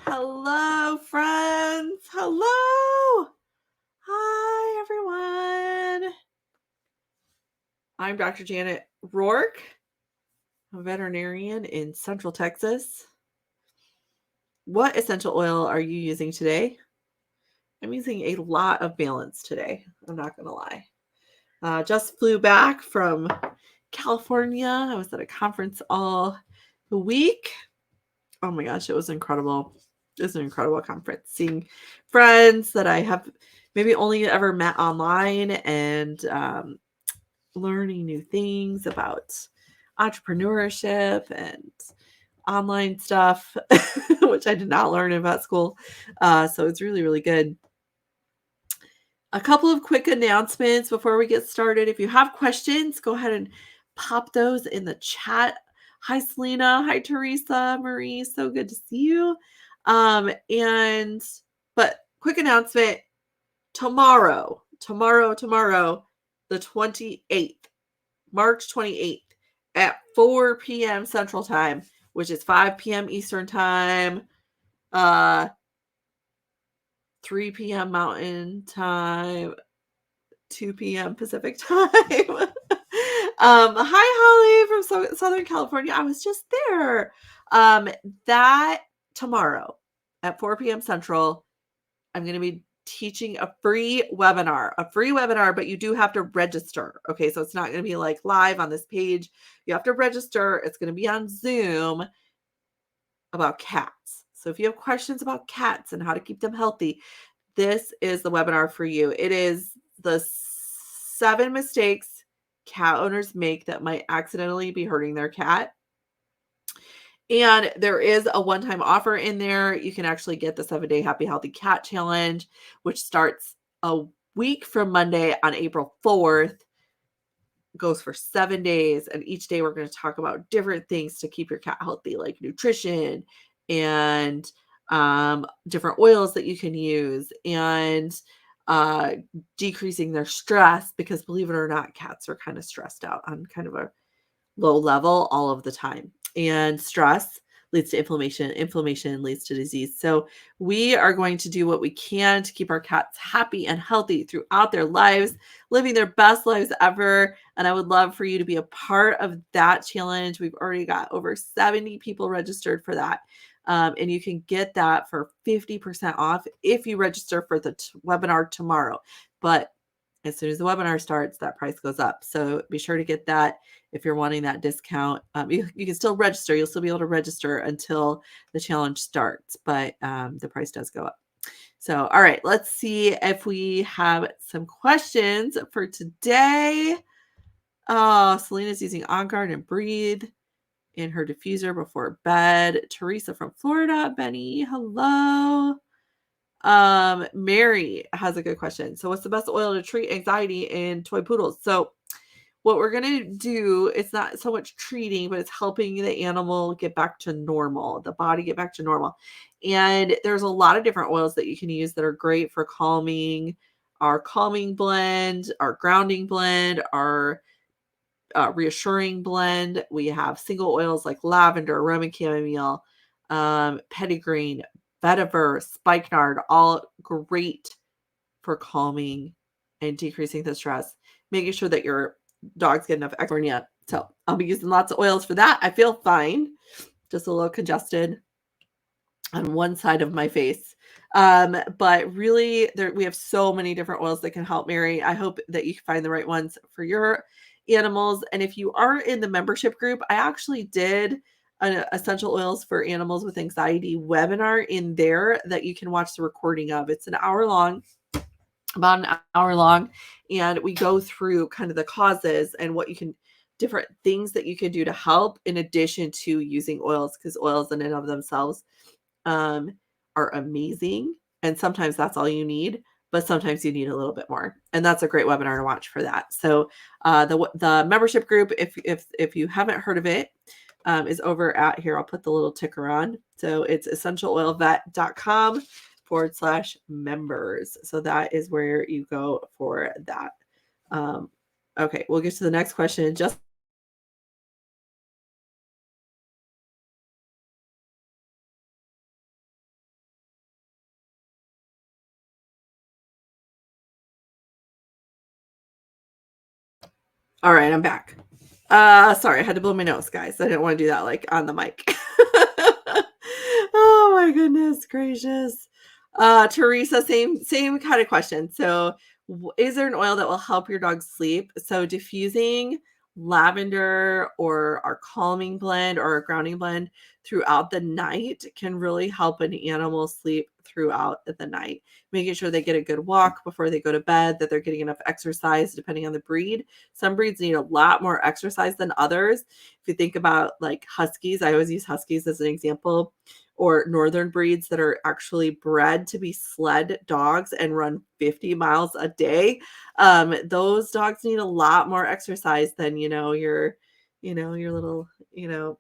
Hello, friends. Hello. Hi, everyone. I'm Dr. Janet Roark, a veterinarian in Central Texas. What essential oil are you using today? I'm using a lot of balance today. I'm not going to lie. Just flew back from California. I was at a conference all week. Oh my gosh, it was incredible. It was an incredible conference. Seeing friends that I have maybe only ever met online and learning new things about entrepreneurship and online stuff, which I did not learn in vet school. So it's really, really good. A couple of quick announcements before we get started. If you have questions, go ahead and pop those in the chat. Hi, Selena. Hi, Teresa. Marie. So good to see you. But quick announcement, tomorrow, the 28th, March 28th at 4 p.m. Central Time, which is 5 p.m. Eastern Time, 3 p.m. Mountain Time, 2 p.m. Pacific Time. Hi, Holly from Southern California. I was just there. That tomorrow at 4 p.m. Central, I'm going to be teaching a free webinar, but you do have to register. Okay, so it's not going to be like live on this page. You have to register. It's going to be on Zoom about cats. So if you have questions about cats and how to keep them healthy, this is the webinar for you. It is the 7 mistakes cat owners make that might accidentally be hurting their cat. And there is a one-time offer in there. You can actually get the 7-day Happy Healthy Cat Challenge, which starts a week from Monday on April 4th. Goes for 7 days. And each day we're going to talk about different things to keep your cat healthy, like nutrition and different oils that you can use and decreasing their stress, because believe it or not, cats are kind of stressed out on kind of a low level all of the time. And stress leads to inflammation. Inflammation leads to disease. So we are going to do what we can to keep our cats happy and healthy throughout their lives, living their best lives ever. And I would love for you to be a part of that challenge. We've already got over 70 people registered for that. And you can get that for 50% off if you register for the webinar tomorrow. But as soon as the webinar starts, that price goes up. So be sure to get that if you're wanting that discount. You can still register. You'll still be able to register until the challenge starts, but the price does go up. So, all right, let's see if we have some questions for today. Oh, Selena's using On Guard and Breathe in her diffuser before bed. Teresa from Florida. Benny, hello. Mary has a good question. So what's the best oil to treat anxiety in toy poodles? So what we're going to do, it's not so much treating, but it's helping the animal get back to normal, the body get back to normal. And there's a lot of different oils that you can use that are great for calming. Our calming blend, our grounding blend, our reassuring blend. We have single oils like lavender, Roman chamomile, petitgreen, vetiver, spikenard, all great for calming and decreasing the stress, making sure that your dogs get enough exercise. So I'll be using lots of oils for that. I feel fine, just a little congested on one side of my face. But really, we have so many different oils that can help, Mary. I hope that you find the right ones for your animals. And if you are in the membership group, I actually did an essential oils for animals with anxiety webinar in there that you can watch the recording of. It's an hour long, about an hour long, and we go through kind of the causes and what you can, different things that you can do to help in addition to using oils, because oils in and of themselves are amazing. And sometimes that's all you need, but sometimes you need a little bit more. And that's a great webinar to watch for that. So the membership group, if you haven't heard of it, is over at here. I'll put the little ticker on. So it's essentialoilvet.com/members. So that is where you go for that. Okay, we'll get to the next question. Just All right, I'm back. Sorry, I had to blow my nose, guys. I didn't want to do that like on the mic. Oh my goodness gracious. Teresa, same kind of question. So, is there an oil that will help your dog sleep? So, diffusing lavender or our calming blend or a grounding blend throughout the night can really help an animal sleep throughout the night. Making sure they get a good walk before they go to bed, that they're getting enough exercise depending on the breed. Some breeds need a lot more exercise than others. If you think about like huskies, I always use huskies as an example, or northern breeds that are actually bred to be sled dogs and run 50 miles a day. Those dogs need a lot more exercise than, your little, you know,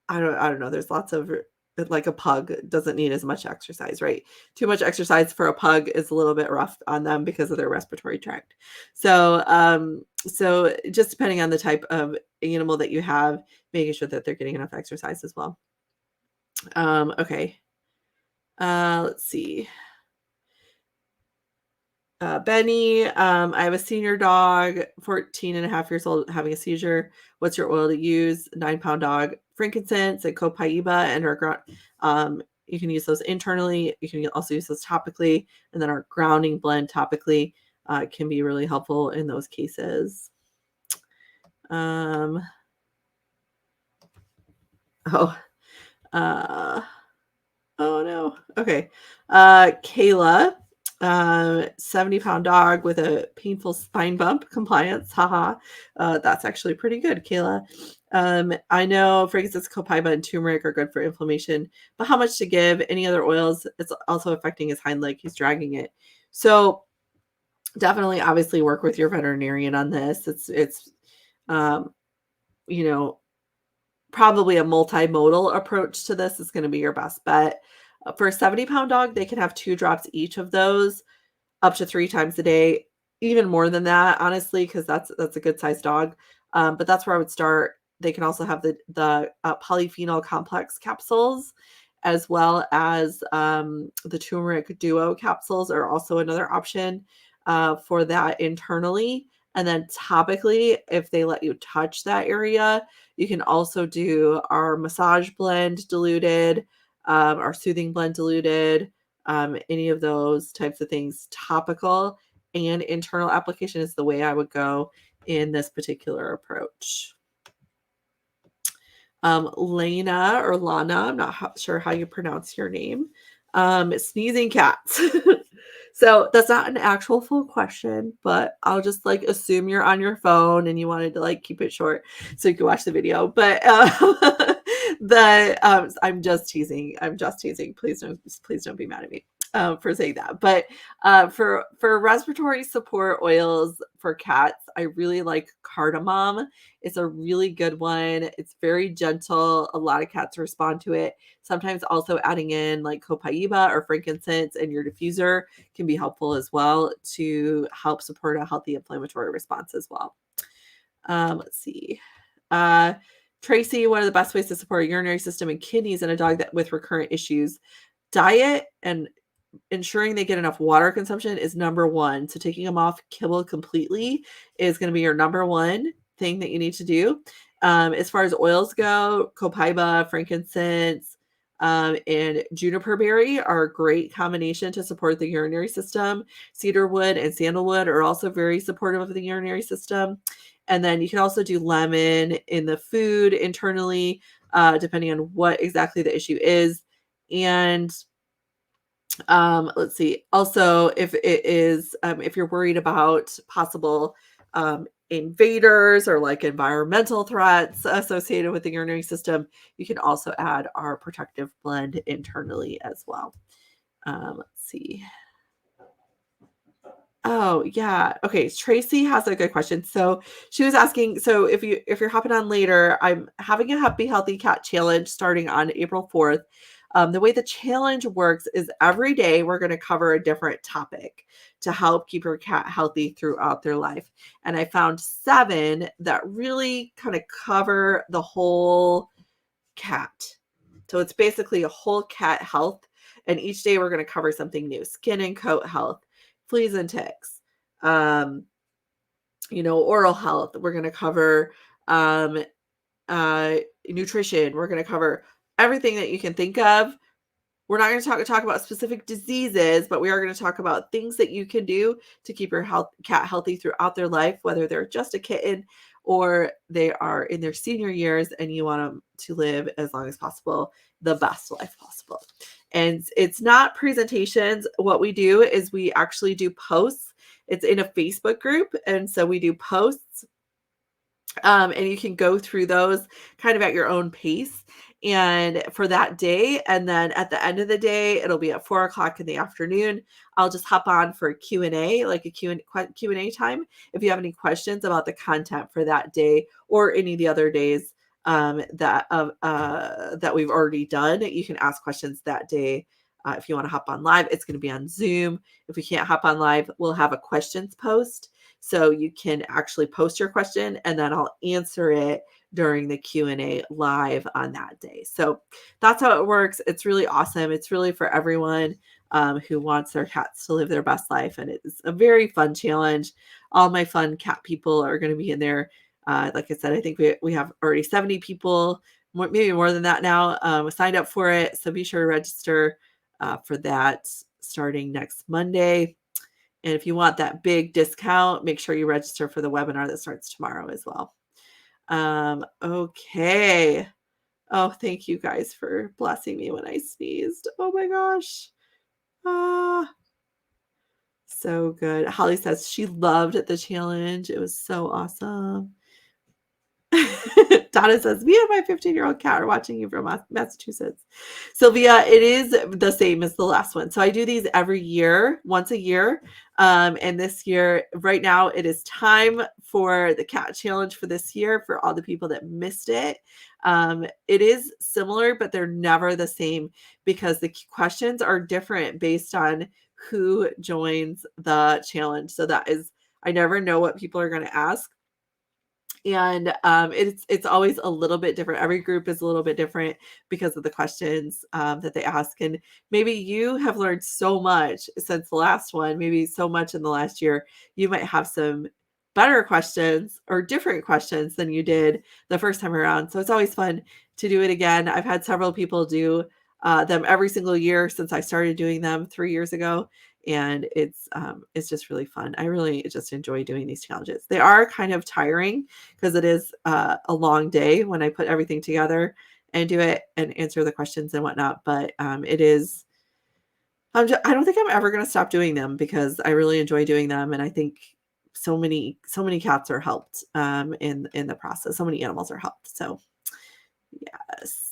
I don't know. There's lots of like a pug doesn't need as much exercise, right? Too much exercise for a pug is a little bit rough on them because of their respiratory tract. So just depending on the type of animal that you have, making sure that they're getting enough exercise as well. Okay. Let's see. Benny, I have a senior dog, 14 and a half years old, having a seizure. What's your oil to use? 9-pound dog, frankincense and Copaiba, and you can use those internally. You can also use those topically, and then our grounding blend topically can be really helpful in those cases. Um, oh, uh, oh no. Okay. Kayla, 70-pound dog with a painful spine bump, compliance. Haha. That's actually pretty good, Kayla. I know, for instance, Copaiba and turmeric are good for inflammation, but how much to give? Any other oils? It's also affecting his hind leg. He's dragging it. So definitely, obviously, work with your veterinarian on this. It's um, you know, probably a multimodal approach to this is going to be your best bet. For a 70-pound dog, they can have 2 drops each of those up to 3 times a day, even more than that, honestly, because that's a good sized dog. But that's where I would start. They can also have the polyphenol complex capsules, as well as the turmeric duo capsules are also another option for that internally. And then topically, if they let you touch that area, you can also do our massage blend diluted, our soothing blend diluted, any of those types of things. Topical and internal application is the way I would go in this particular approach. Lena or Lana, I'm not sure how you pronounce your name. Sneezing cats. So that's not an actual full question, but I'll just like assume you're on your phone and you wanted to like keep it short so you can watch the video. But I'm just teasing. I'm just teasing. Please don't be mad at me for saying that. But for respiratory support oils for cats, I really like cardamom. It's a really good one. It's very gentle. A lot of cats respond to it. Sometimes also adding in like Copaiba or frankincense in your diffuser can be helpful as well to help support a healthy inflammatory response as well. Let's see. Tracy, what are the best ways to support a urinary system and kidneys in a dog that with recurrent issues? Diet and ensuring they get enough water consumption is number one. So taking them off kibble completely is going to be your number one thing that you need to do. As far as oils go, Copaiba, frankincense, and juniper berry are a great combination to support the urinary system. Cedarwood and sandalwood are also very supportive of the urinary system. And then you can also do lemon in the food internally, depending on what exactly the issue is. And let's see. Also, if you're worried about possible invaders or like environmental threats associated with the urinary system, you can also add our protective blend internally as well. Let's see. Oh, yeah. Okay, Tracy has a good question. So she was asking, so if you're hopping on later, I'm having a Happy Healthy Cat challenge starting on April 4th. The way the challenge works is every day we're going to cover a different topic to help keep your cat healthy throughout their life. And I found 7 that really kind of cover the whole cat. So it's basically a whole cat health. And each day we're going to cover something new: skin and coat health, fleas and ticks, um, oral health. We're going to cover um, uh, nutrition. We're going to cover everything that you can think of. We're not going to talk about specific diseases, but we are going to talk about things that you can do to keep your cat healthy throughout their life, whether they're just a kitten or they are in their senior years and you want them to live as long as possible, the best life possible. And it's not presentations. What we do is we actually do posts. It's in a Facebook group. And so we do posts and you can go through those kind of at your own pace and for that day. And then at the end of the day, it'll be at 4:00 in the afternoon. I'll just hop on for a Q&A, like a Q&A time. If you have any questions about the content for that day or any of the other days that we've already done, you can ask questions that day. If you want to hop on live, it's going to be on Zoom. If we can't hop on live, we'll have a questions post. So you can actually post your question and then I'll answer it during the Q&A live on that day. So that's how it works. It's really awesome. It's really for everyone who wants their cats to live their best life. And it's a very fun challenge. All my fun cat people are going to be in there. Like I said, I think we have already 70 people, maybe more than that now, signed up for it. So be sure to register for that starting next Monday. And if you want that big discount, make sure you register for the webinar that starts tomorrow as well. Okay. Oh, thank you guys for blessing me when I sneezed. Oh my gosh. So good. Holly says she loved the challenge. It was so awesome. Donna says, me and my 15-year-old cat are watching you from Massachusetts. Sylvia, it is the same as the last one. So I do these every year, once a year. And this year, right now, it is time for the cat challenge for this year for all the people that missed it. It is similar, but they're never the same because the questions are different based on who joins the challenge. So that is, I never know what people are going to ask. And it's always a little bit different. Every group is a little bit different because of the questions that they ask. And maybe you have learned so much since the last one, maybe so much in the last year, you might have some better questions or different questions than you did the first time around. So it's always fun to do it again. I've had several people do them every single year since I started doing them 3 years ago. And it's just really fun. I really just enjoy doing these challenges. They are kind of tiring because it is a long day when I put everything together and do it and answer the questions and whatnot. But it is, I don't think I'm ever going to stop doing them because I really enjoy doing them. And I think so many cats are helped in the process. So many animals are helped. So yes.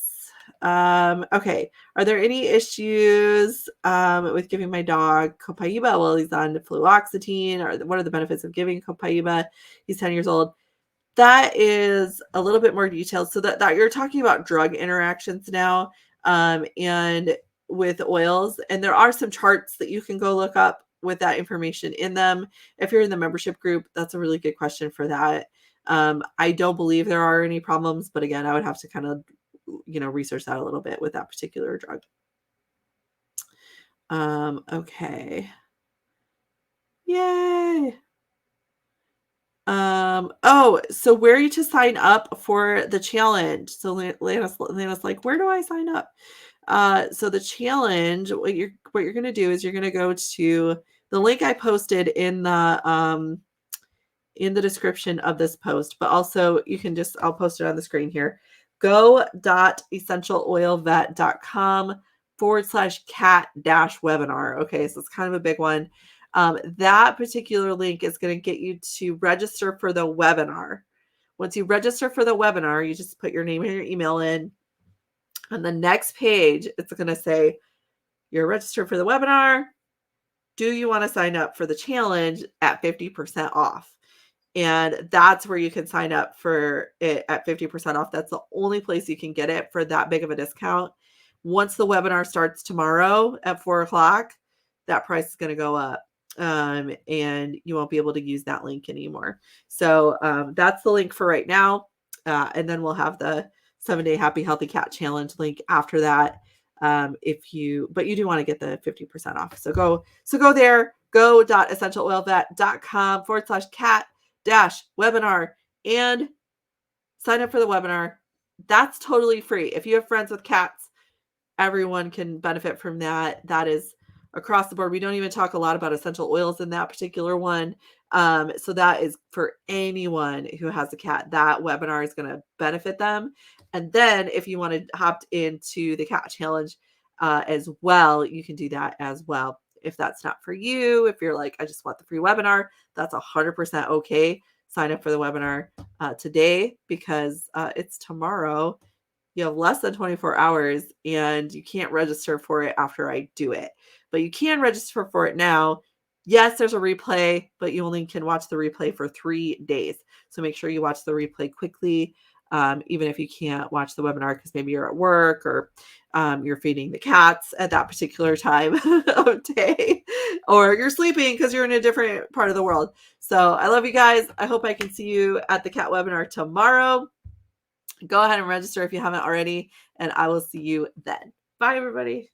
Okay. Are there any issues with giving my dog Copaiba while he's on fluoxetine? Or what are the benefits of giving Copaiba? He's 10 years old. That is a little bit more detailed. So that you're talking about drug interactions now, and with oils. And there are some charts that you can go look up with that information in them. If you're in the membership group, that's a really good question for that. I don't believe there are any problems, but again, I would have to kind of research that a little bit with that particular drug. Okay. Yay. So where are you to sign up for the challenge? So Lana's like, where do I sign up? So the challenge, what you're going to do is you're going to go to the link I posted in the description of this post, but also you can I'll post it on the screen here. go.essentialoilvet.com/cat-webinar. Okay, so it's kind of a big one. That particular link is going to get you to register for the webinar. Once you register for the webinar, you just put your name and your email in. On the next page, it's going to say, you're registered for the webinar. Do you want to sign up for the challenge at 50% off? And that's where you can sign up for it at 50% off. That's the only place you can get it for that big of a discount. Once the webinar starts tomorrow at 4:00, that price is going to go up. And you won't be able to use that link anymore. So that's the link for right now. And then we'll have the 7-day Happy Healthy Cat Challenge link after that. But you do want to get the 50% off. So go there, go.essentialoilvet.com/cat webinar and sign up for the webinar. That's totally free. If you have friends with cats, everyone can benefit from that. That is across the board. We don't even talk a lot about essential oils in that particular one. So that is for anyone who has a cat. That webinar is going to benefit them. And then if you want to hop into the cat challenge as well, you can do that as well. If that's not for you, if you're like, I just want the free webinar, that's 100% okay. Sign up for the webinar today because it's tomorrow. You have less than 24 hours and you can't register for it after I do it. But you can register for it now. Yes, there's a replay, but you only can watch the replay for 3 days. So make sure you watch the replay quickly, even if you can't watch the webinar because maybe you're at work or you're feeding the cats at that particular time of day, or you're sleeping because you're in a different part of the world. So I love you guys. I hope I can see you at the cat webinar tomorrow. Go ahead and register if you haven't already, and I will see you then. Bye, everybody.